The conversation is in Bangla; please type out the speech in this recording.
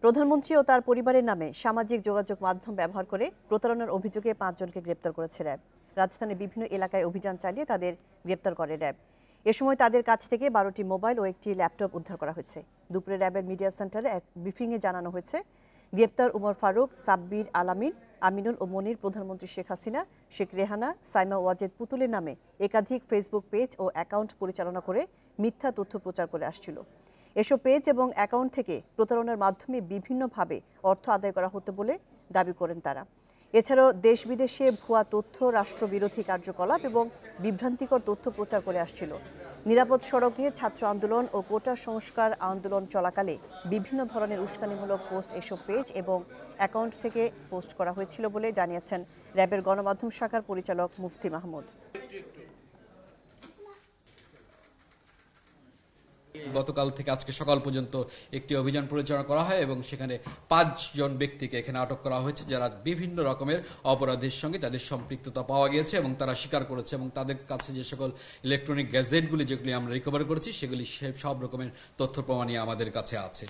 প্রধানমন্ত্রী ও তার পরিবারের নামে সামাজিক যোগাযোগ মাধ্যম ব্যবহার করে প্রতারণার অভিযোগে ৫ জনকে গ্রেপ্তার করেছে র্যাব। রাজধানীর বিভিন্ন এলাকায় অভিযান চালিয়ে তাদের গ্রেপ্তার করে র্যাব। এ সময় তাদের কাছ থেকে ১২টি মোবাইল ও একটি ল্যাপটপ উদ্ধার করা হয়েছে। দুপুরে র্যাবের মিডিয়া সেন্টারে এক ব্রিফিংয়ে জানানো হয়েছে, গ্রেপ্তার উমর ফারুক, সাব্বির আলামিন, আমিনুল ও মনির প্রধানমন্ত্রী শেখ হাসিনা, শেখ রেহানা, সাইমা ওয়াজেদ পুতুলের নামে একাধিক ফেসবুক পেজ ও অ্যাকাউন্ট পরিচালনা করে মিথ্যা তথ্য প্রচার করে আসছিল। এসব পেজ এবং অ্যাকাউন্ট থেকে প্রতারণার মাধ্যমে বিভিন্নভাবে অর্থ আদায় করা হতো বলে দাবি করেন তারা। এছাড়াও দেশ বিদেশে ভুয়া তথ্য, রাষ্ট্রবিরোধী কার্যকলাপ এবং বিভ্রান্তিকর তথ্য প্রচার করে আসছিল। নিরাপদ সড়ক নিয়ে ছাত্র আন্দোলন ও কোটা সংস্কার আন্দোলন চলাকালে বিভিন্ন ধরনের উস্কানিমূলক পোস্ট এসব পেজ এবং অ্যাকাউন্ট থেকে পোস্ট করা হয়েছিল বলে জানিয়েছেন র্যাবের গণমাধ্যম শাখার পরিচালক মুফতি মাহমুদ। গতকাল থেকে আজকে সকাল পর্যন্ত একটি অভিযান পরিচালনা করা হয় এবং সেখানে ৫ জন ব্যক্তিকে এখানে আটক করা হয়েছে, যারা বিভিন্ন রকমের অপরাধের সঙ্গে তাদের সম্পৃক্ততা পাওয়া গিয়েছে এবং তারা স্বীকার করেছে। এবং তাদের কাছে যে সকল ইলেকট্রনিক গ্যাজেটগুলি যেগুলি আমরা রিকভার করেছি, সেগুলি সব রকমের তথ্য প্রমাণই আমাদের কাছে আছে।